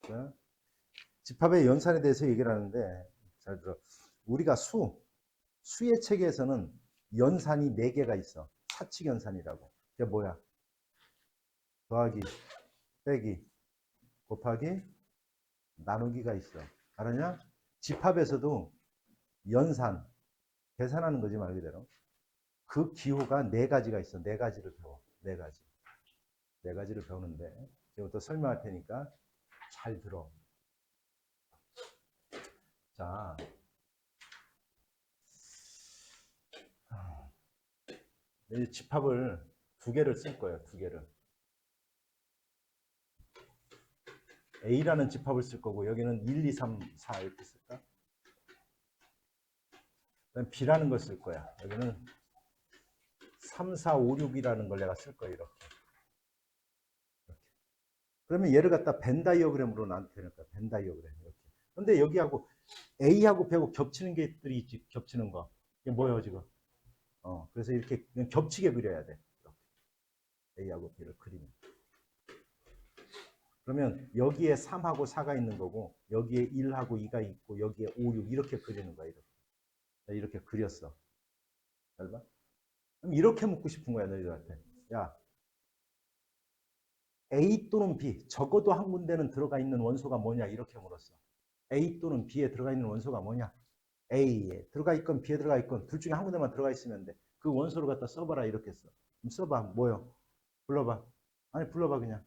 자, 집합의 연산에 대해서 얘기를 하는데, 잘 들어. 우리가 수의 체계에서는 연산이 4개가 있어. 사칙 연산이라고. 그게 뭐야? 더하기, 빼기, 곱하기, 나누기가 있어. 알았냐? 집합에서도 연산, 계산하는 거지 말 그대로. 그 기호가 4가지가 있어. 4가지를 배워. 4가지. 4가지를 배우는데 지금부터 설명할 테니까 잘 들어. 자, 이 집합을 2개를 쓸 거예요. 2개를. A라는 집합을 쓸 거고 여기는 1, 2, 3, 4 이렇게 쓸까? 그다음 B라는 걸 쓸 거야. 여기는 3, 4, 5, 6이라는 걸 내가 쓸 거예요. 이렇게. 그러면 얘를 갖다 벤 다이어그램으로 나타낼 거야. 벤 다이어그램 이렇게. 근데 여기하고 A하고 B하고 겹치는 게들이 있지. 겹치는 거. 이게 뭐예요 지금? 그래서 이렇게 그냥 겹치게 그려야 돼. 이렇게. A하고 B를 그리면. 그러면 여기에 3하고 4가 있는 거고 여기에 1하고 2가 있고 여기에 5, 6 이렇게 그리는 거야. 이렇게 그렸어. 잘 봐. 그럼 이렇게 묻고 싶은 거야 너희들한테. 야, A 또는 B 적어도 한 군데는 들어가 있는 원소가 뭐냐 이렇게 물었어. A 또는 B에 들어가 있는 원소가 뭐냐? A에 들어가 있건 B에 들어가 있건 둘 중에 한 군데만 들어가 있으면 돼. 그 원소를 갖다 써봐라 이렇게 써. 그럼 써봐. 뭐요? 불러봐. 아니 불러봐 그냥.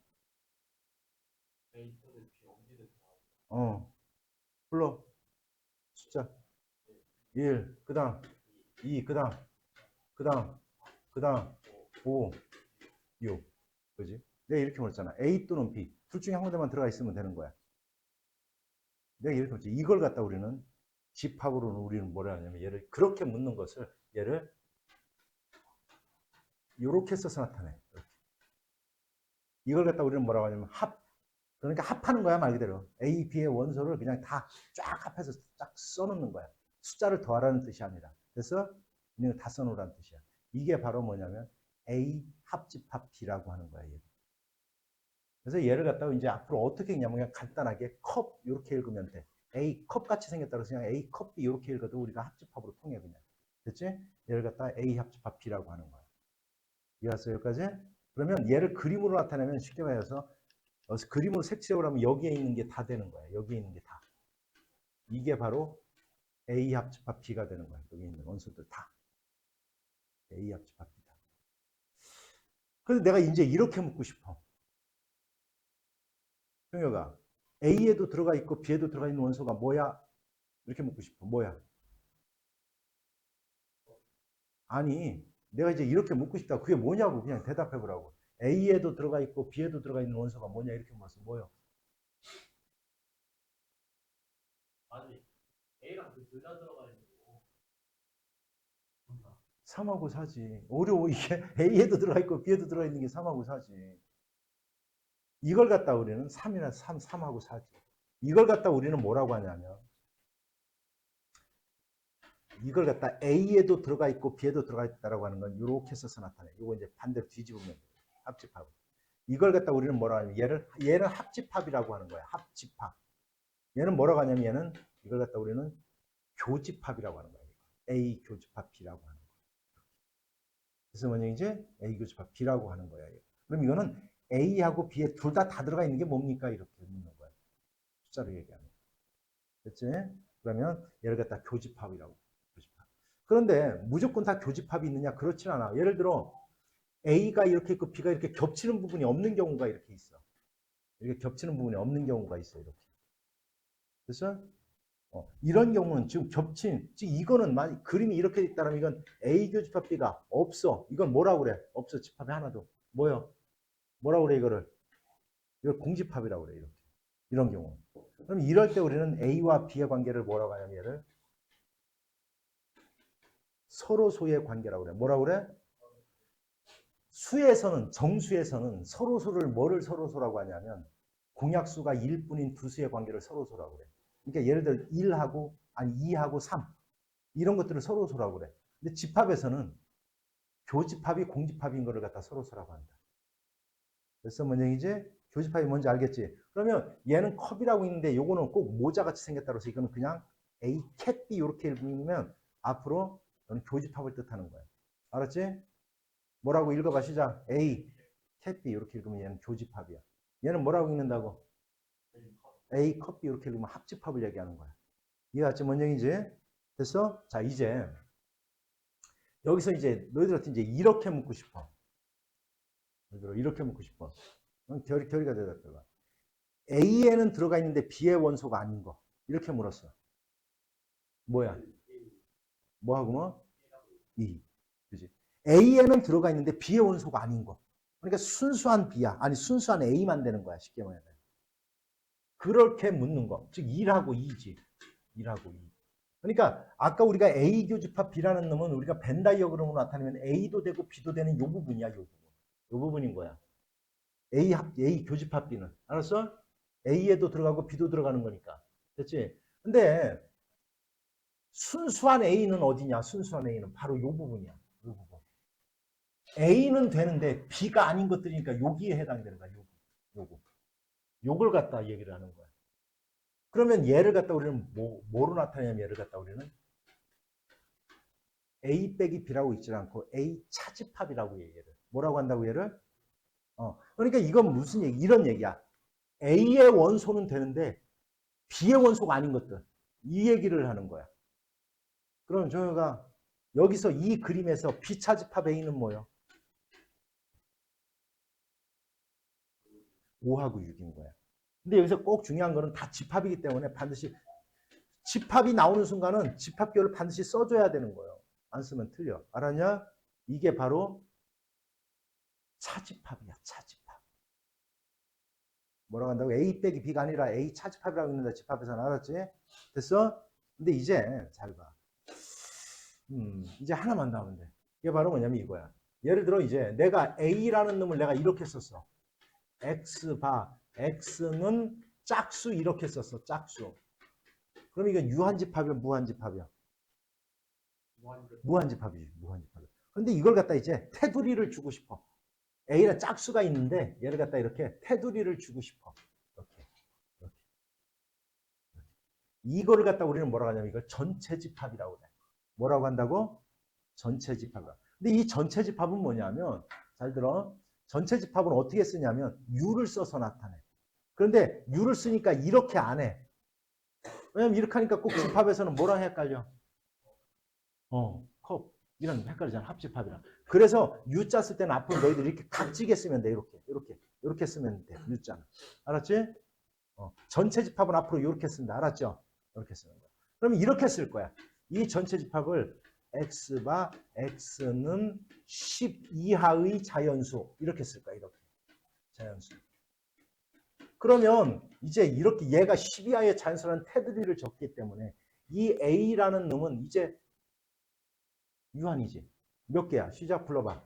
불러. 숫자 1, 그 다음 2, 그 다음 그 다음 그 다음 5, 6. 그지? 내가 이렇게 물었잖아. A 또는 B. 둘 중에 한 군데만 들어가 있으면 되는 거야. 내가 이렇게 물었지. 이걸 갖다 우리는 집합으로는 우리는 뭐라 하냐면 얘를 그렇게 묻는 것을 얘를 이렇게 써서 나타내. 이렇게. 이걸 갖다 우리는 뭐라고 하냐면 합. 그러니까 합하는 거야 말 그대로. A, B의 원소를 그냥 다 쫙 합해서 쫙 써놓는 거야. 숫자를 더하라는 뜻이 아니라. 그래서 그냥 다 써놓으라는 뜻이야. 이게 바로 뭐냐면 A 합집합 B라고 하는 거야. 얘. 그래서 얘를 갖다가 이제 앞으로 어떻게 읽냐면 그냥 간단하게 컵 이렇게 읽으면 돼. A 컵 같이 생겼다고 해서 그냥 A 컵 B 이렇게 읽어도 우리가 합집합으로 통해 그냥. 됐지? 얘를 갖다가 A 합집합 B라고 하는 거야. 이해했어요 여기까지? 그러면 얘를 그림으로 나타내면 쉽게 말해서 그림으로 색칠을 하면 여기에 있는 게 다 되는 거야. 여기에 있는 게 다. 이게 바로 A 합집합 B가 되는 거야. 여기 있는 원소들 다. A 합집합 B다. 그래서 내가 이제 이렇게 묻고 싶어. 형여가 A에도 들어가 있고 B에도 들어가 있는 원소가 뭐야? 이렇게 묻고 싶어. 뭐야? 아니, 내가 이제 이렇게 묻고 싶다. 그게 뭐냐고 그냥 대답해 보라고. A에도 들어가 있고 B에도 들어가 있는 원소가 뭐냐 이렇게 물었어. 뭐요? 아니, A랑 B 둘 다 들어가 있는 거. 3하고 4지. 어려워. 이게 A에도 들어가 있고 B에도 들어가 있는 게 3하고 4지. 이걸 갖다 우리는 3이나 3하고 4지. 이걸 갖다 우리는 뭐라고 하냐면 이걸 갖다 A에도 들어가 있고 B에도 들어가 있다라고 하는 건 이렇게 써서 나타내. 이거 이제 반대로 뒤집으면 합집합. 이걸 갖다 우리는 뭐라고 하냐면 얘는 합집합이라고 하는 거야. 합집합. 얘는 뭐라고 하냐면 얘는 이걸 갖다 우리는 교집합이라고 하는 거야. A 교집합 B라고 하는 거야. 그래서 뭐냐 이제 A 교집합 B라고 하는 거야. 그럼 이거는 A하고 B에 둘 다 들어가 있는 게 뭡니까? 이렇게 묻는 거야. 숫자로 얘기하면. 됐지? 그러면 얘를 갖다 교집합이라고. 교집합. 그런데 무조건 다 교집합이 있느냐? 그렇진 않아. 예를 들어 A가 이렇게 있고 B가 이렇게 겹치는 부분이 없는 경우가 이렇게 있어. 이렇게 겹치는 부분이 없는 경우가 있어. 이렇게. 그래서 이런 경우는 지금 지금 이거는 그림이 이렇게 있다면 이건 A 교집합 B가 없어. 이건 뭐라고 그래? 없어. 집합이 하나도. 뭐요? 뭐라고 그래 이거를? 이걸 공집합이라고 그래. 이렇게. 이런 경우. 그럼 이럴 때 우리는 A와 B의 관계를 뭐라고 하냐면 얘를 서로소의 관계라고 그래. 뭐라고 그래? 정수에서는 서로소를 뭐를 서로소라고 하냐면 공약수가 1뿐인 두 수의 관계를 서로소라고 그래. 그러니까 예를 들어 1하고 아니 2하고 3 이런 것들을 서로소라고 그래. 근데 집합에서는 교집합이 공집합인 거를 갖다 서로소라고 한다. 그래서 뭐냐이제 교집합이 뭔지 알겠지? 그러면 얘는 컵이라고 있는데 요거는 꼭 모자같이 생겼다고 해서 이거는 그냥 A cat B 이렇게 읽으면 앞으로 너는 교집합을 뜻하는 거야. 알았지? 뭐라고 읽어봐 시작. A cat B 이렇게 읽으면 얘는 교집합이야. 얘는 뭐라고 읽는다고? A 컵 B 이렇게 읽으면 합집합을 얘기하는 거야. 이해갔지? 뭔 얘기인지? 됐어? 자 이제 여기서 이제 너희들한테 이제 이렇게 묻고 싶어. 이렇게 묻고 싶어. 결의가 대답해봐. A에는 들어가 있는데 B의 원소가 아닌 거. 이렇게 물었어. 뭐야? 뭐하고 뭐? E. 그지? A에는 들어가 있는데 B의 원소가 아닌 거. 그러니까 순수한 B야. 아니 순수한 A만 되는 거야. 쉽게 말하면. 그렇게 묻는 거. 즉 1하고 2지. 1하고 2. 그러니까 아까 우리가 A 교집합 B라는 놈은 우리가 벤 다이어그램으로 나타내면 A도 되고 B도 되는 요 부분이야. 요 부분. 요 부분인 거야. A 교집합 B는. 알았어? A에도 들어가고 B도 들어가는 거니까. 됐지? 근데 순수한 A는 어디냐? 순수한 A는 바로 요 부분이야. 요 부분. A는 되는데 B가 아닌 것들이니까 여기에 해당되는 거야. 요거. 요걸 갖다 얘기를 하는 거야. 그러면 얘를 갖다 우리는 뭐로 나타내냐면 얘를 갖다 우리는 A 빼기 B라고 있지 않고 A 차집합이라고 얘기를. 뭐라고 한다고 얘를? 그러니까 이건 무슨 얘기? 이런 얘기야. A의 원소는 되는데 B의 원소가 아닌 것들. 이 얘기를 하는 거야. 그럼 정혁아 여기서 이 그림에서 B 차집합 A는 뭐예요? 5하고 6인 거야. 근데 여기서 꼭 중요한 거는 다 집합이기 때문에 반드시 집합이 나오는 순간은 집합기호를 반드시 써줘야 되는 거예요. 안 쓰면 틀려. 알았냐? 이게 바로 차집합이야. 차집합. 뭐라고 한다고? A 빼기 B가 아니라 A 차집합이라고 있는다. 집합에서는 알았지? 됐어? 근데 이제 잘 봐. 이제 하나만 나오면 돼. 이게 바로 뭐냐면 이거야. 예를 들어 이제 내가 A라는 놈을 내가 이렇게 썼어. X 바 X는 짝수 이렇게 썼어. 짝수. 그럼 이건 유한집합이야, 무한집합이야? 무한집합이지. 무한집합. 근데 이걸 갖다 이제 테두리를 주고 싶어. A는 짝수가 있는데 얘를 갖다 이렇게 테두리를 주고 싶어. 이렇게. 이렇게. 이거를 갖다 우리는 뭐라고 하냐면 이걸 전체집합이라고 해. 뭐라고 한다고? 전체집합이라고. 근데 이 전체집합은 뭐냐면 잘 들어. 전체집합은 어떻게 쓰냐면 U를 써서 나타내. 그런데 U를 쓰니까 이렇게 안 해. 왜냐면 이렇게 하니까 꼭 집합에서는 뭐랑 헷갈려? 컵. 이런 헷갈리잖아. 합집합이랑. 그래서 U자 쓸 때는 앞으로 너희들 이렇게 각지게 쓰면 돼. 이렇게 쓰면 돼. U자는. 알았지? 전체 집합은 앞으로 이렇게 쓴다. 알았죠? 이렇게 쓰는 거야. 그러면 이렇게 쓸 거야. 이 전체 집합을 X바 X는 10 이하의 자연수. 이렇게 쓸 거야. 이렇게. 자연수. 그러면 이제 이렇게 얘가 10 이하의 자연수라는 테두리를 줬기 때문에 이 A라는 놈은 이제 유한이지. 몇 개야? 시작 불러봐.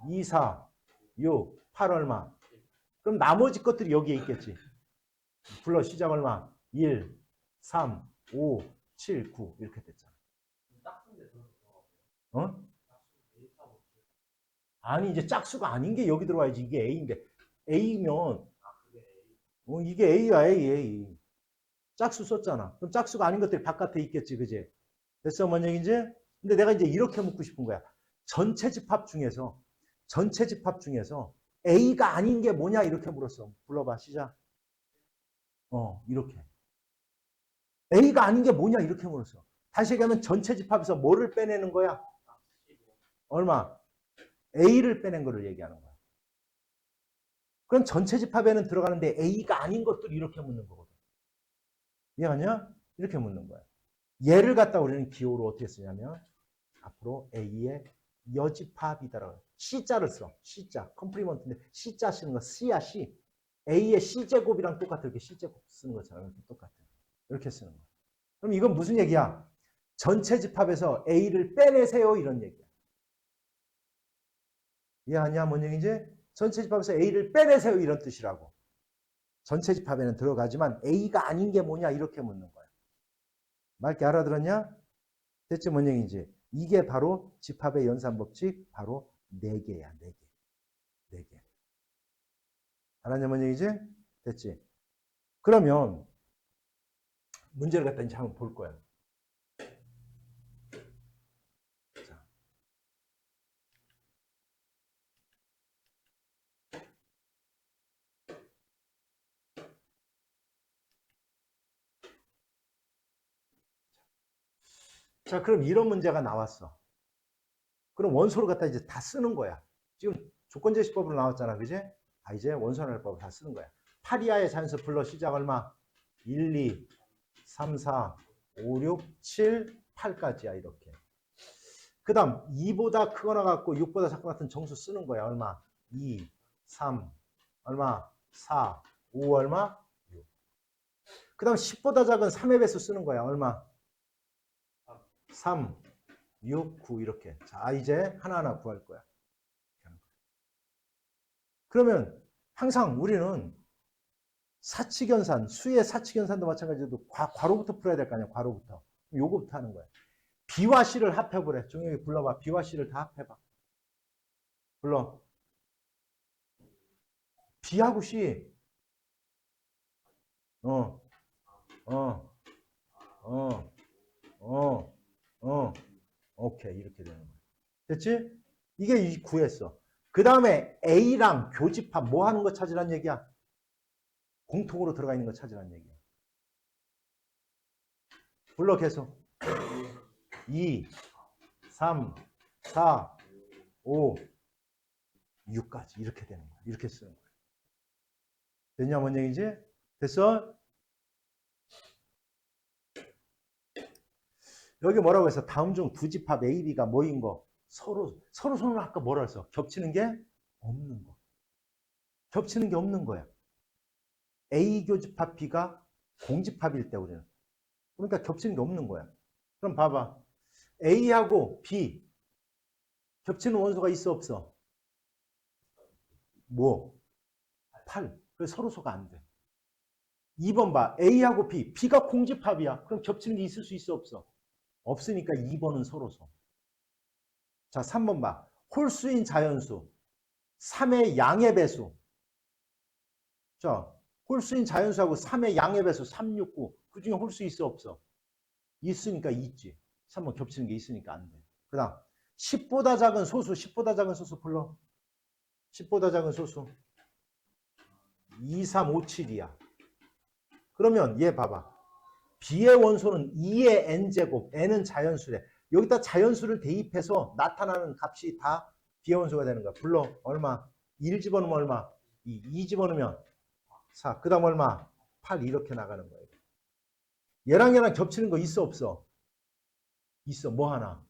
2, 4, 6, 8 얼마? 그럼 나머지 것들이 여기에 있겠지. 불러 시작 얼마? 1, 3, 5, 7, 9 이렇게 됐잖아. 어? 아니 이제 짝수가 아닌 게 여기 들어와야지. 이게 A인데 A면 이게 A야 A. 짝수 썼잖아. 그럼 짝수가 아닌 것들이 바깥에 있겠지. 그지? 됐어? 뭔 얘기인지? 근데 내가 이제 이렇게 묻고 싶은 거야. 전체 집합 중에서 A가 아닌 게 뭐냐 이렇게 물었어. 불러봐 시작. 이렇게. A가 아닌 게 뭐냐 이렇게 물었어. 다시 얘기하면 전체 집합에서 뭐를 빼내는 거야? 얼마? A를 빼낸 거를 얘기하는 거야. 그럼 전체 집합에는 들어가는데 A가 아닌 것들을 이렇게 묻는 거거든. 이해하냐? 이렇게 묻는 거야. 얘를 갖다 우리는 기호로 어떻게 쓰냐면 앞으로 A의 여집합이다라고. C자를 써. C자. 컴플리먼트인데 C자 쓰는 거 C야 C. A의 C제곱이랑 똑같아. 이렇게 C제곱 쓰는 것처럼 이렇게 똑같아. 이렇게 쓰는 거야. 그럼 이건 무슨 얘기야? 전체 집합에서 A를 빼내세요. 이런 얘기야. 이해하냐? 뭔 얘기인지? 전체 집합에서 A를 빼내세요. 이런 뜻이라고. 전체 집합에는 들어가지만 A가 아닌 게 뭐냐? 이렇게 묻는 거야. 맑게 알아들었냐? 대체 뭔 얘기인지. 이게 바로 집합의 연산법칙 바로 4개야. 4개. 알았냐, 뭔 얘기지? 됐지? 그러면 문제를 갖다 이제 한번 볼 거야. 자, 그럼 이런 문제가 나왔어. 그럼 원소를 갖다 이제 다 쓰는 거야. 지금 조건제시법으로 나왔잖아, 그지? 아, 이제 원소환율법을 다 쓰는 거야. 8이하의 자연수 불러 시작 얼마? 1, 2, 3, 4, 5, 6, 7, 8까지야, 이렇게. 그 다음 2보다 크거나 같고 6보다 작고 같은 정수 쓰는 거야. 얼마? 2, 3, 얼마? 4, 5 얼마? 6. 그 다음 10보다 작은 3의 배수 쓰는 거야. 얼마? 3, 6, 9 이렇게. 자, 이제 하나하나 구할 거야. 그러면 항상 우리는 사칙연산, 수의 사칙연산도 마찬가지로 괄호부터 풀어야 될 거 아니야. 괄호부터. 요거부터 하는 거야. B와 C를 합해보래. 종혁이 불러봐. B와 C를 다 합해봐. 불러. B하고 C. 어, 어, 어, 어, 어. 오케이. 이렇게 되는 거야. 됐지? 이게 구했어. 그 다음에 A랑 교집합 뭐 하는 거 찾으란 얘기야? 공통으로 들어가 있는 거 찾으란 얘기야. 불러 계속. 2, 3, 4, 5, 6까지 이렇게 되는 거야. 이렇게 쓰는 거야. 됐냐, 뭔 얘기지? 됐어? 여기 뭐라고 해서 다음 중 두 집합 A, B가 뭐인 거? 서로 손을 아까 뭐라 했어? 겹치는 게 없는 거. 겹치는 게 없는 거야. A 교집합 B가 공집합일 때 우리는. 그러니까 겹치는 게 없는 거야. 그럼 봐봐. A하고 B 겹치는 원소가 있어 없어? 뭐? 8. 그래서 서로소가 안 돼. 2번 봐. A하고 B. B가 공집합이야. 그럼 겹치는 게 있을 수 있어 없어? 없으니까 2번은 서로소. 자, 3번 봐. 홀수인 자연수. 3의 양의 배수. 자, 홀수인 자연수하고 3의 양의 배수 3, 6, 9. 그 중에 홀수 있어 없어? 있으니까 있지. 3번 겹치는 게 있으니까 안 돼. 그 다음 10보다 작은 소수. 10보다 작은 소수 불러. 10보다 작은 소수. 2, 3, 5, 7이야. 그러면 얘 봐봐. B의 원소는 2의 n제곱. n은 자연수래. 여기다 자연수를 대입해서 나타나는 값이 다 B의 원소가 되는 거야. 불러. 얼마? 1 집어넣으면 얼마? 2 집어넣으면 4. 그 다음 얼마? 8 이렇게 나가는 거예요. 얘랑 겹치는 거 있어 없어? 있어. 뭐 하나?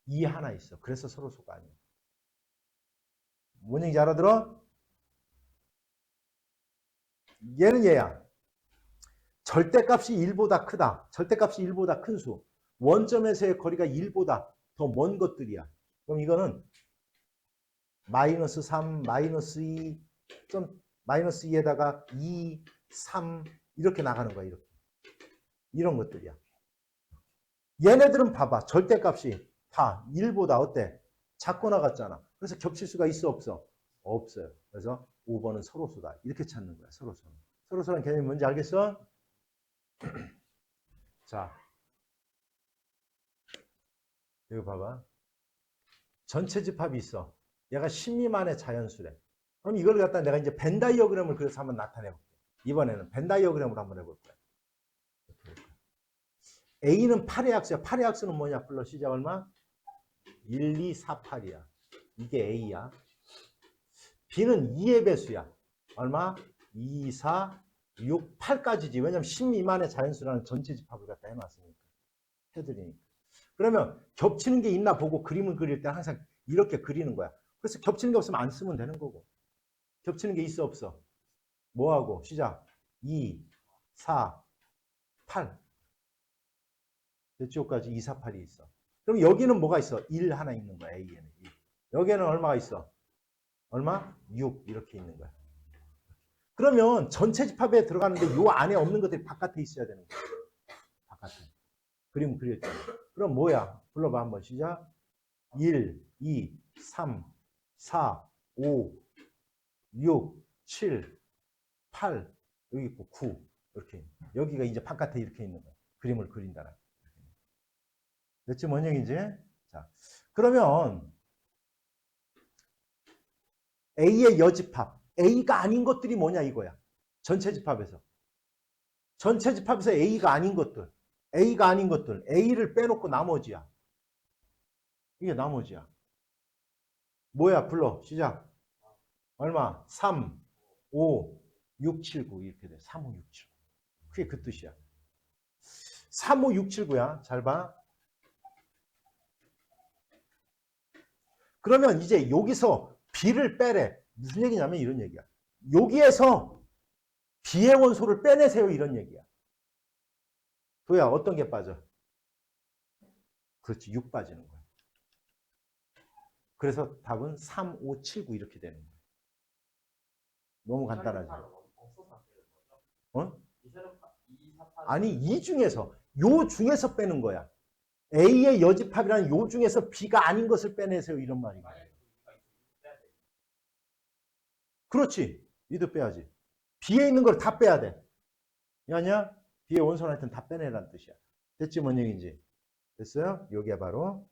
2 하나 있어. 그래서 서로소가 아니야. 뭔 얘기인지 알아들어? 얘는 얘야. 절대값이 1보다 크다. 절대값이 1보다 큰 수. 원점에서의 거리가 1보다 더 먼 것들이야. 그럼 이거는 마이너스 3, 마이너스 2, 마이너스 2에다가 2, 3 이렇게 나가는 거야. 이렇게. 이런 것들이야. 얘네들은 봐봐. 절대값이 다 1보다 어때? 작고 나갔잖아. 그래서 겹칠 수가 있어 없어? 없어요. 그래서 5번은 서로수다. 이렇게 찾는 거야. 서로수. 서로수라는 개념이 뭔지 알겠어? 자, 여기 봐봐. 전체 집합이 있어. 얘가 10 미만의 자연수래. 그럼 이걸 갖다 내가 이제 벤 다이어그램을 그래서 한번 나타내볼게. 이번에는 벤 다이어그램으로 한번 해볼 거야. A는 8의 약수야. 8의 약수는 뭐냐? 불러 시작 얼마? 1, 2, 4, 8이야. 이게 A야. B는 2의 배수야. 얼마? 2, 4, 6, 8까지지. 왜냐면 10 미만의 자연수라는 전체 집합을 갖다 해놨으니까. 해드리니까. 그러면 겹치는 게 있나 보고 그림을 그릴 때 항상 이렇게 그리는 거야. 그래서 겹치는 게 없으면 안 쓰면 되는 거고. 겹치는 게 있어 없어? 뭐하고? 시작. 2, 4, 8. 이쪽까지 2, 4, 8이 있어. 그럼 여기는 뭐가 있어? 1 하나 있는 거야. A에는 1. 여기에는 얼마가 있어? 얼마? 6 이렇게 있는 거야. 그러면 전체 집합에 들어가는데 요 안에 없는 것들이 바깥에 있어야 되는 거야. 바깥에. 그림 그릴 때. 그럼 뭐야? 불러봐 한번 시작. 1, 2, 3, 4, 5, 6, 7, 8, 여기 있고 9 이렇게. 여기가 이제 바깥에 이렇게 있는 거야. 그림을 그린다는. 됐지 뭔 얘기인지? 자, 그러면 A의 여집합, A가 아닌 것들이 뭐냐 이거야. 전체 집합에서. 전체 집합에서 A가 아닌 것들, A가 아닌 것들, A를 빼놓고 나머지야. 이게 나머지야. 뭐야? 불러. 시작. 얼마? 3, 5, 6, 7, 9 이렇게 돼. 3, 5, 6, 7, 9. 그게 그 뜻이야. 3, 5, 6, 7, 9야. 잘 봐. 그러면 이제 여기서 B를 빼래. 무슨 얘기냐면 이런 얘기야. 여기에서 B의 원소를 빼내세요. 이런 얘기야. 도야, 어떤 게 빠져? 그렇지, 6 빠지는 거야. 그래서 답은 3, 5, 7, 9 이렇게 되는 거야. 너무 간단하지? 어? 아니, 이 중에서, 요 중에서 빼는 거야. A의 여집합이라는 요 중에서 B가 아닌 것을 빼내세요. 이런 말이야. 그렇지. 이도 빼야지. B에 있는 걸 다 빼야 돼. 아니야? B의 원소한테는 다 빼내라는 뜻이야. 됐지? 뭔 얘기인지. 됐어요? 여기가 바로.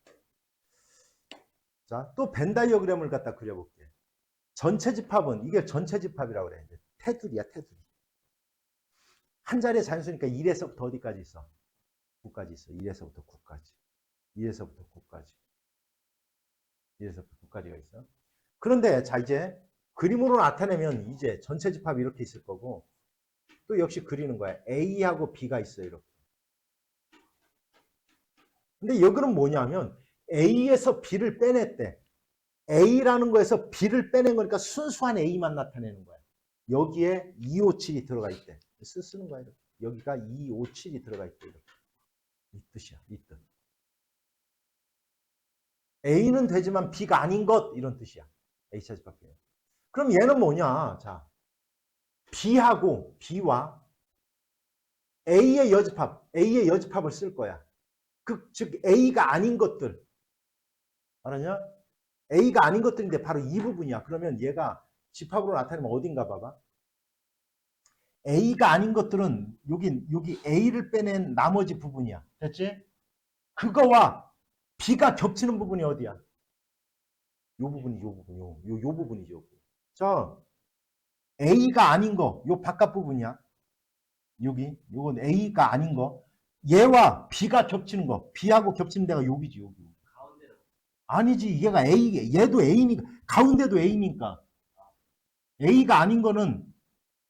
자, 또 벤 다이어그램을 갖다 그려볼게. 전체 집합은, 이게 전체 집합이라고 그래. 테두리야, 테두리. 한 자리의 자연수니까 1에서부터 어디까지 있어? 9까지 있어. 1에서부터 9까지. 1에서부터 9까지. 1에서부터 9까지가 있어. 그런데 자, 이제 그림으로 나타내면 이제 전체 집합이 이렇게 있을 거고, 또 역시 그리는 거야. A하고 B가 있어요. 이렇게. 근데 여기는 뭐냐면 A에서 B를 빼냈대. A라는 거에서 B를 빼낸 거니까 순수한 A만 나타내는 거야. 여기에 257이 들어가 있대. 쓰는 거야. 이렇게. 여기가 257이 들어가 있대. 이렇게. 이 뜻이야. 이 뜻. A는 되지만 B가 아닌 것 이런 뜻이야. A차 집합이에요. 그럼 얘는 뭐냐? 자, B하고 B와 A의 여집합을 쓸 거야. 즉 A가 아닌 것들. 알았냐? A가 아닌 것들인데 바로 이 부분이야. 그러면 얘가 집합으로 나타내면 어딘가 봐봐. A가 아닌 것들은 여기 A를 빼낸 나머지 부분이야. 됐지? 그거와 B가 겹치는 부분이 어디야? 요 부분이 요 부분이죠. 자, A가 아닌 거, 요 바깥 부분이야. 요건 A가 아닌 거. 얘와 B가 겹치는 거, B하고 겹치는 데가 여기지, 여기. 아니지, 얘가 얘도 A니까, 가운데도 A니까. A가 아닌 거는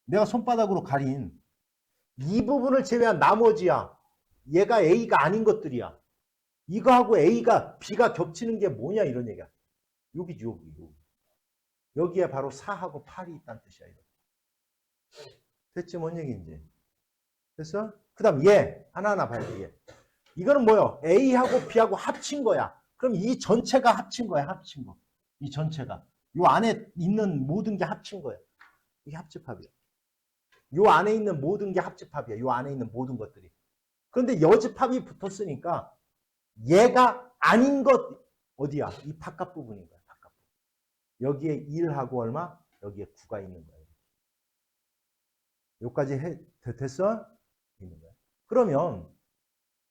내가 손바닥으로 가린 이 부분을 제외한 나머지야. 얘가 A가 아닌 것들이야. 이거하고 A가 B가 겹치는 게 뭐냐 이런 얘기야. 여기지, 여기. 여기에 바로 4하고 8이 있다는 뜻이야. 이거. 됐지? 뭔 얘기인지. 됐어? 그 다음 얘 하나하나 봐야 돼. 얘. 이거는 뭐요? A하고 B하고 합친 거야. 그럼 이 전체가 합친 거야. 합친 거. 이 전체가. 요 안에 있는 모든 게 합친 거야. 이게 합집합이야. 요 안에 있는 모든 게 합집합이야. 요 안에 있는 모든 것들이. 그런데 여집합이 붙었으니까 얘가 아닌 것 어디야? 이 바깥 부분인 거야. 바깥 부분. 여기에 1하고 얼마? 여기에 9가 있는 거야. 여기까지 됐어? 있는 거야. 그러면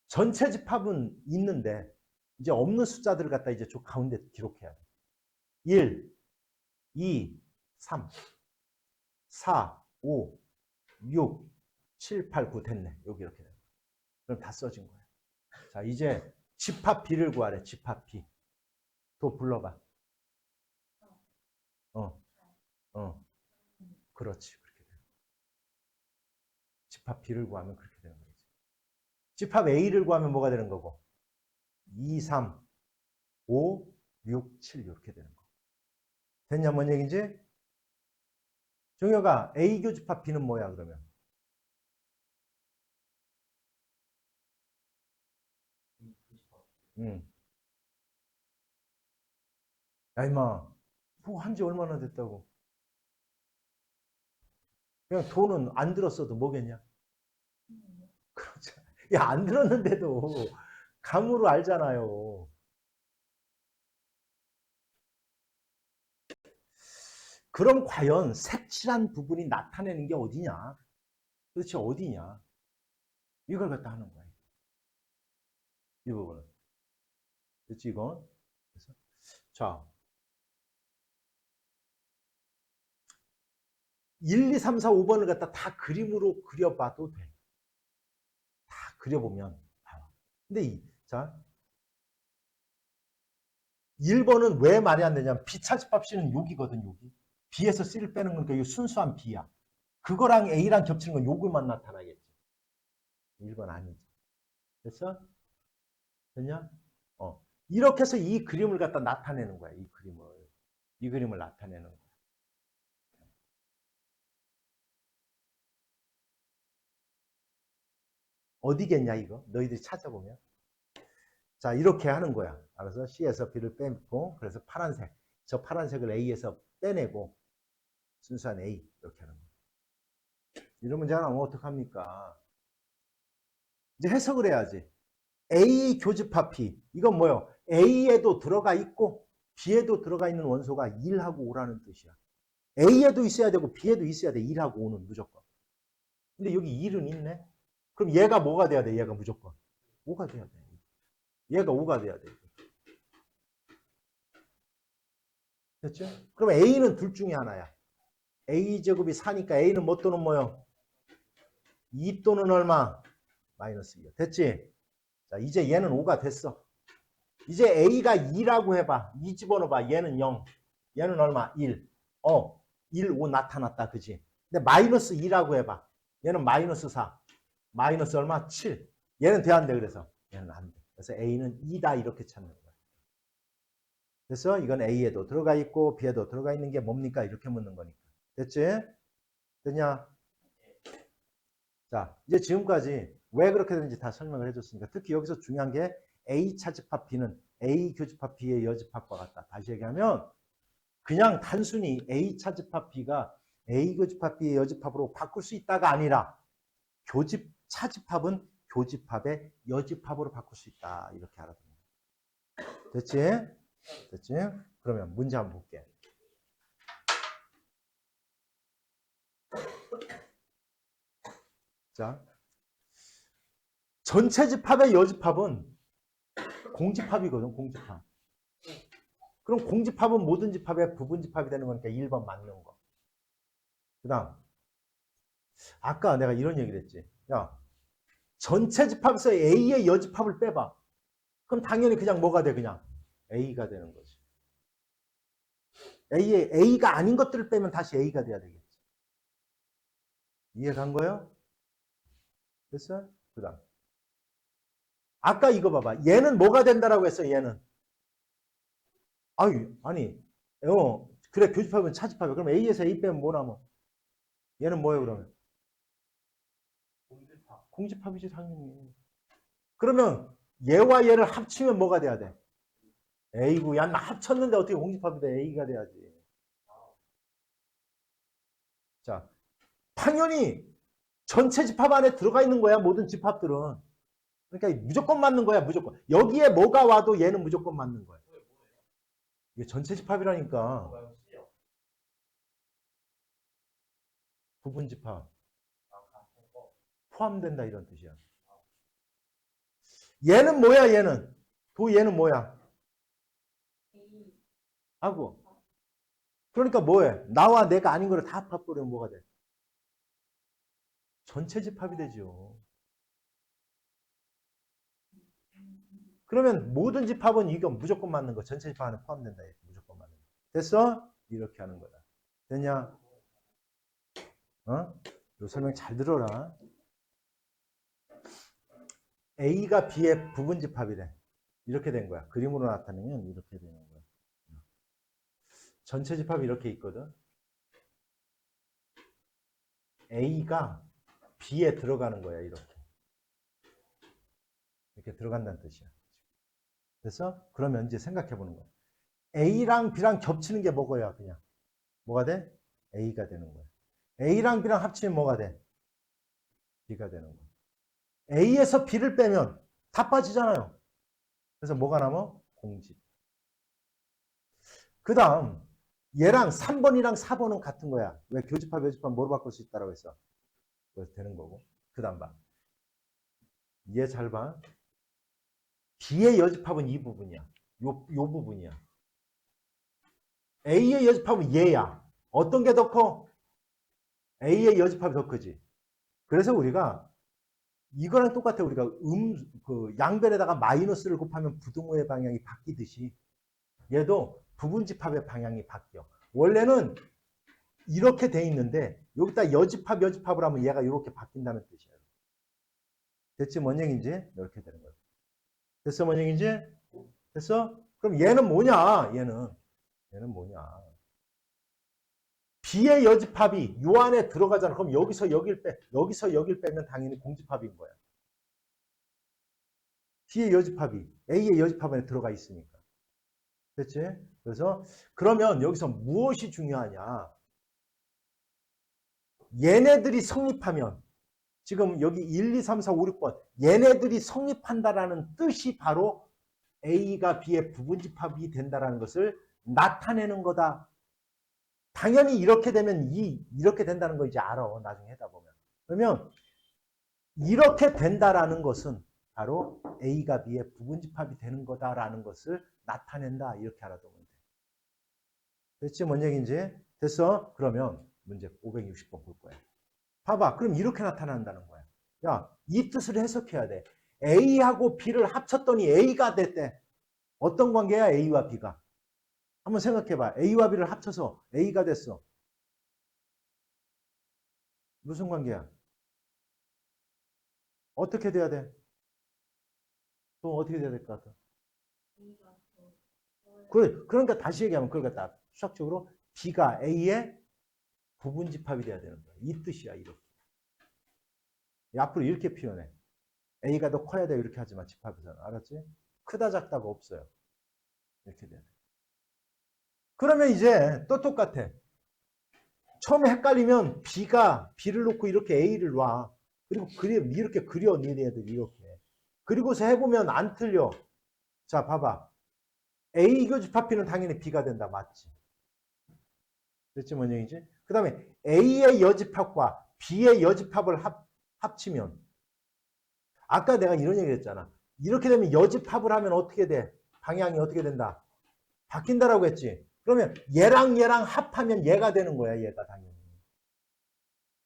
전체 집합은 있는데 이제 없는 숫자들을 갖다 이제 저 가운데 기록해야 돼. 1, 2, 3, 4, 5, 6, 7, 8, 9 됐네. 여기 이렇게 돼. 그럼 다 써진 거야. 자, 이제 집합 B를 구하래. 집합 B. 또 불러봐. 그렇지. 그렇게 돼. 집합 B를 구하면 그렇게 되는 거지. 집합 A를 구하면 뭐가 되는 거고? 2, 3, 5, 6, 7 이렇게 되는 거. 됐냐? 뭔 얘기인지? 종혁아, A 교집합 B는 뭐야 그러면? 야 임마, 뭐 한지 얼마나 됐다고? 그냥 돈은 안 들었어도 뭐겠냐? 그렇죠. 야, 안 들었는데도 감으로 알잖아요. 그럼 과연 색칠한 부분이 나타내는 게 어디냐? 도대체 어디냐? 이걸 갖다 하는 거예요. 이 부분은. 그렇지, 이건. 그래서, 자, 1, 2, 3, 4, 5번을 갖다 다 그림으로 그려봐도 돼. 다 그려보면. 근데 자, 1번은 왜 말이 안 되냐면 B차집합 C는 여기거든, 여기. B에서 C를 빼는 거니까 이 순수한 B야. 그거랑 A랑 겹치는 건 요것만 나타나겠지. 1번 아니지. 됐어? 됐냐? 이렇게 해서 이 그림을 갖다 나타내는 거야, 이 그림을. 이 그림을 나타내는 거야. 어디겠냐, 이거? 너희들이 찾아보면. 자, 이렇게 하는 거야. 알아서 C에서 B를 빼고, 그래서 파란색. 저 파란색을 A에서 빼내고, 순수한 A. 이렇게 하는 거야. 이런 문제가 나오면 어떡합니까? 이제 해석을 해야지. A 교집합 P. 이건 뭐요? A에도 들어가 있고, B에도 들어가 있는 원소가 1하고 5라는 뜻이야. A에도 있어야 되고, B에도 있어야 돼. 1하고 5는 무조건. 근데 여기 1은 있네? 그럼 얘가 뭐가 돼야 돼? 얘가 무조건. 5가 돼야 돼. 얘가 5가 돼야 돼. 됐죠? 그럼 A는 둘 중에 하나야. A제곱이 4니까 A는 뭐 또는 뭐요? 2 또는 얼마? 마이너스 2요. 됐지? 자, 이제 얘는 5가 됐어. 이제 A가 2라고 해봐. 2 집어넣어봐. 얘는 0. 얘는 얼마? 1. 1, 5 나타났다. 그지? 근데 마이너스 2라고 해봐. 얘는 마이너스 4. 마이너스 얼마? 7. 얘는 돼 안 돼? 그래서 얘는 안 돼. 그래서 A는 2다 이렇게 찾는 거야. 그래서 이건 A에도 들어가 있고 B에도 들어가 있는 게 뭡니까? 이렇게 묻는 거니까. 됐지? 됐냐? 자, 이제 지금까지 왜 그렇게 되는지 다 설명을 해줬으니까 특히 여기서 중요한 게 A 차집합 B는 A 교집합 B의 여집합과 같다. 다시 얘기하면 그냥 단순히 A 차집합 B가 A 교집합 B의 여집합으로 바꿀 수 있다가 아니라 차집합은 교집합의 여집합으로 바꿀 수 있다. 이렇게 알아둡니다. 됐지? 됐지? 그러면 문제 한번 볼게. 자, 전체 집합의 여집합은 공집합이거든, 공집합. 그럼 공집합은 모든 집합의 부분집합이 되는 거니까 1번 맞는 거. 그 다음, 아까 내가 이런 얘기를 했지. 야, 전체 집합에서 A의 여집합을 빼봐. 그럼 당연히 그냥 뭐가 돼, 그냥? A가 되는 거지. A가 아닌 것들을 빼면 다시 A가 돼야 되겠지. 이해간 거예요? 됐어? 그 다음. 아까 이거 봐봐. 얘는 뭐가 된다라고 했어, 얘는. 아니, 그래, 교집합은 차집합이야. 그럼 A에서 A 빼면 뭐 남아? 얘는 뭐예요, 그러면? 공집합이지, 당연히. 그러면 얘와 얘를 합치면 뭐가 돼야 돼? A고, 야, 나 합쳤는데 어떻게 공집합이 돼? A가 돼야지. 자, 당연히 전체 집합 안에 들어가 있는 거야, 모든 집합들은. 그러니까 무조건 맞는 거야, 무조건. 여기에 뭐가 와도 얘는 무조건 맞는 거야. 이게 전체 집합이라니까. 부분 집합. 포함된다 이런 뜻이야. 얘는 뭐야, 얘는? 얘는 뭐야? 하고. 그러니까 뭐해? 나와 내가 아닌 거를 다 합합버리면 뭐가 돼? 전체 집합이 되죠. 그러면 모든 집합은 이건 무조건 맞는 거. 전체 집합 안에 포함된다. 무조건 맞는 거. 됐어? 이렇게 하는 거다. 됐냐? 이 설명 잘 들어라. A가 B의 부분 집합이래. 이렇게 된 거야. 그림으로 나타내면 이렇게 되는 거야. 전체 집합이 이렇게 있거든. A가 B에 들어가는 거야. 이렇게. 이렇게 들어간다는 뜻이야. 그래서 그러면 이제 생각해 보는 거야. A랑 B랑 겹치는 게 뭐고요? 그냥. 뭐가 돼? A가 되는 거야. A랑 B랑 합치면 뭐가 돼? B가 되는 거야. A에서 B를 빼면 다 빠지잖아요. 그래서 뭐가 남아? 공집. 그 다음 얘랑 3번이랑 4번은 같은 거야. 왜 교집합, 여집합 뭐로 바꿀 수 있다고 했어? 그래서 되는 거고. 그 다음 봐. 얘 잘 봐. B의 여집합은 이 부분이야. 요 부분이야. A의 여집합은 얘야. 어떤 게 더 커? A의 여집합이 더 크지. 그래서 우리가 이거랑 똑같아. 우리가 그 양변에다가 마이너스를 곱하면 부등호의 방향이 바뀌듯이 얘도 부분집합의 방향이 바뀌어. 원래는 이렇게 돼 있는데 여기다 여집합을 하면 얘가 이렇게 바뀐다는 뜻이에요. 됐지? 뭔 얘기인지? 이렇게 되는 거야. 됐어? 뭔 얘기인지? 됐어? 그럼 얘는 뭐냐? 얘는 뭐냐? B의 여집합이 요 안에 들어가잖아. 그럼 여기서 여길 빼면 당연히 공집합인 거야. B의 여집합이 A의 여집합 안에 들어가 있으니까. 됐지? 그래서 그러면 여기서 무엇이 중요하냐? 얘네들이 성립하면 지금 여기 1, 2, 3, 4, 5, 6번 얘네들이 성립한다라는 뜻이 바로 A가 B의 부분집합이 된다라는 것을 나타내는 거다. 당연히 이렇게 되면 이렇게 된다는 거 이제 알아. 나중에 하다 보면. 그러면 이렇게 된다라는 것은 바로 A가 B의 부분집합이 되는 거다라는 것을 나타낸다. 이렇게 알아두면 돼. 됐지? 뭔 얘기인지? 됐어? 그러면 문제 560번 볼 거야. 봐봐. 그럼 이렇게 나타난다는 거야. 야, 이 뜻을 해석해야 돼. A하고 B를 합쳤더니 A가 됐대. 어떤 관계야? A와 B가. 한번 생각해봐. A와 B를 합쳐서 A가 됐어. 무슨 관계야? 어떻게 돼야 돼? 또 어떻게 돼야 될 것 같아? 그러니까 다시 얘기하면 그걸 갖다 수학적으로 B가 A의 부분집합이 돼야 되는 거야. 이 뜻이야. 이렇게. 앞으로 이렇게 표현해. A가 더 커야 돼. 이렇게 하지 마. 집합에서는. 알았지? 크다 작다가 없어요. 이렇게 돼야 돼. 그러면 이제 또 똑같아. 처음에 헷갈리면 B를 놓고 이렇게 A를 놔. 그리고 이렇게 그려. 니네들 이렇게. 그리고서 해보면 안 틀려. 자, 봐봐. A 교집합 B는 당연히 B가 된다. 맞지? 그렇지? 뭔 얘기지? 그 다음에 A의 여집합과 B의 여집합을 합치면 아까 내가 이런 얘기 했잖아. 이렇게 되면 여집합을 하면 어떻게 돼? 방향이 어떻게 된다? 바뀐다라고 했지. 그러면 얘랑 합하면 얘가 되는 거야. 얘가 당연히.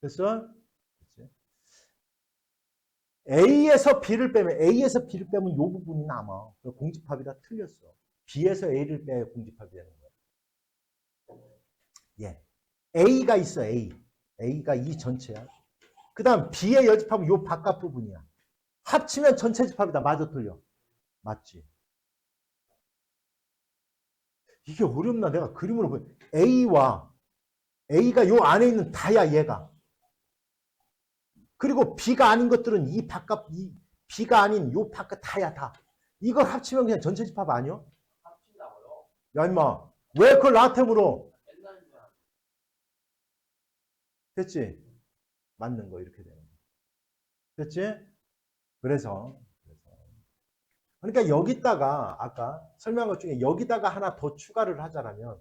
됐어? 그치? A에서 B를 빼면 이 부분이 남아. 공집합이라 틀렸어. B에서 A를 빼야 공집합이 되는 거야. 예. A가 있어. A가 이 전체야. 그 다음 B의 여집합은 이 바깥 부분이야. 합치면 전체 집합이다. 맞아 틀려? 맞지? 이게 어렵나? 내가 그림으로 보여. A가 요 안에 있는 다야 얘가. 그리고 B가 아닌 것들은 B가 아닌 요 바깥 다야 다. 이걸 합치면 그냥 전체 집합 아니야? 합친다고요? 야 임마 왜 그걸 나한테 물어? 옛날 줄 됐지? 맞는 거 이렇게 되는 거. 됐지? 그래서 그러니까 여기다가 아까 설명한 것 중에 여기다가 하나 더 추가를 하자라면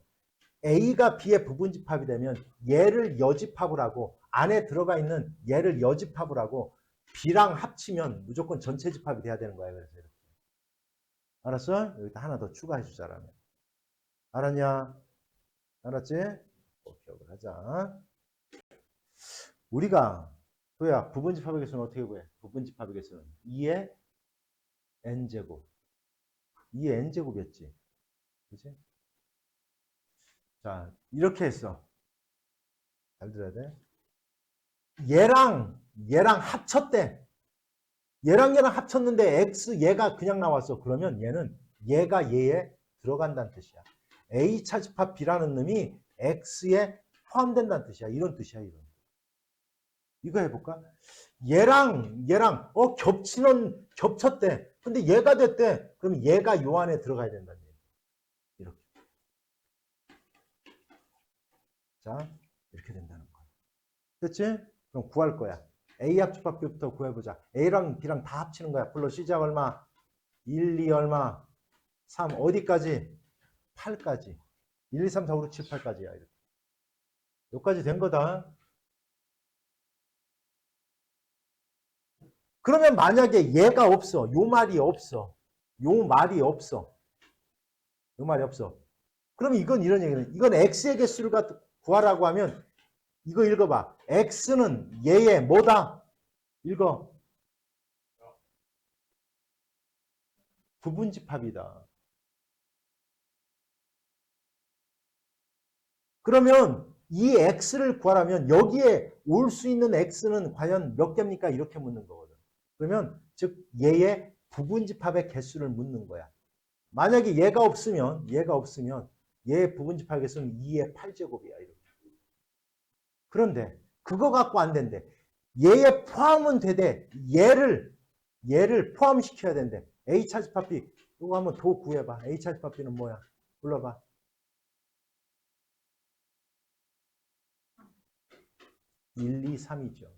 A가 B의 부분집합이 되면 얘를 여집합을 하고 안에 들어가 있는 얘를 여집합을 하고 B랑 합치면 무조건 전체 집합이 돼야 되는 거야. 그래서 이렇게. 알았어? 여기다 하나 더 추가해 주자라면. 알았냐? 알았지? 기억을 하자. 우리가 도야 부분집합의 개수는 어떻게 구해? 부분집합의 개수는 2의 n제곱. 2의 n제곱이었지. 그치? 자, 이렇게 했어. 잘 들어야 돼. 얘랑 합쳤대. 얘랑 합쳤는데 얘가 그냥 나왔어. 그러면 얘가 얘에 들어간다는 뜻이야. A 차집합 B라는 놈이 X에 포함된다는 뜻이야. 이런 뜻이야. 이거 해볼까? 얘랑 겹쳤대. 근데 얘가 됐대. 그럼 얘가 요 안에 들어가야 된다는 얘기. 이렇게. 자, 이렇게 된다는 거야. 됐지? 그럼 구할 거야. A 합집합부터 구해보자. A랑 B랑 다 합치는 거야. 불러 시작 얼마? 1, 2 얼마? 3 어디까지? 8까지. 1, 2, 3, 4, 5, 6, 7, 8까지야. 이렇게. 여기까지 된 거다. 그러면 만약에 얘가 없어. 요 말이 없어. 요 말이 없어. 요 말이 없어. 그럼 이건 이런 얘기는, 이건 x의 개수를 구하라고 하면 이거 읽어봐. x는 얘의 뭐다? 읽어. 부분집합이다. 그러면 이 x를 구하라면 여기에 올 수 있는 x는 과연 몇 개입니까? 이렇게 묻는 거거든. 그러면 즉 얘의 부분집합의 개수를 묻는 거야. 만약에 얘가 없으면 얘의 부분집합의 개수는 2의 8제곱이야. 이렇게. 그런데 그거 갖고 안 된대. 얘의 포함은 되되 얘를 포함시켜야 된대. A 차집합 B. 이거 한번 도 구해봐. A 차집합 B는 뭐야? 불러봐. 1, 2, 3이죠.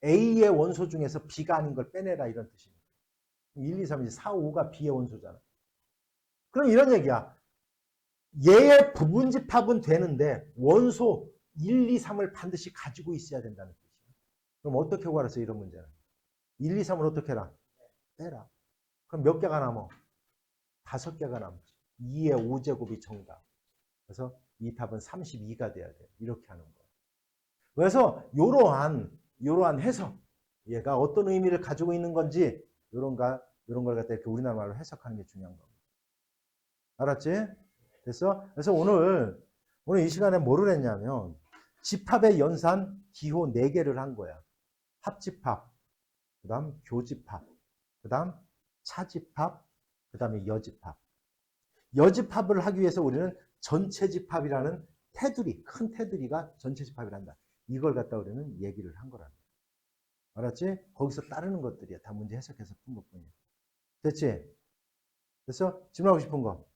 A의 원소 중에서 B가 아닌 걸 빼내라 이런 뜻입니다. 1, 2, 3이지 4, 5가 B의 원소잖아. 그럼 이런 얘기야. 얘의 부분집합은 되는데 원소 1, 2, 3을 반드시 가지고 있어야 된다는 뜻이야. 그럼 어떻게 구하랬어 이런 문제는? 1, 2, 3을 어떻게 해라? 빼라. 그럼 몇 개가 남어? 5개가 남지. 2의 5제곱이 정답. 그래서 이 답은 32가 돼야 돼. 이렇게 하는 거야. 그래서 이러한 해석, 얘가 어떤 의미를 가지고 있는 건지 이런 걸 갖다 이렇게 우리나라 말로 해석하는 게 중요한 겁니다. 알았지? 됐어? 그래서 오늘 이 시간에 뭐를 했냐면 집합의 연산 기호 4개를 한 거야. 합집합, 그 다음 교집합, 그 다음 차집합, 그 다음에 여집합. 여집합을 하기 위해서 우리는 전체집합이라는 테두리, 큰 테두리가 전체집합이란다. 이걸 갖다 우리는 얘기를 한 거란다. 알았지? 거기서 따르는 것들이야. 다 문제 해석해서 푼 것뿐이야. 됐지? 그래서 질문하고 싶은 거.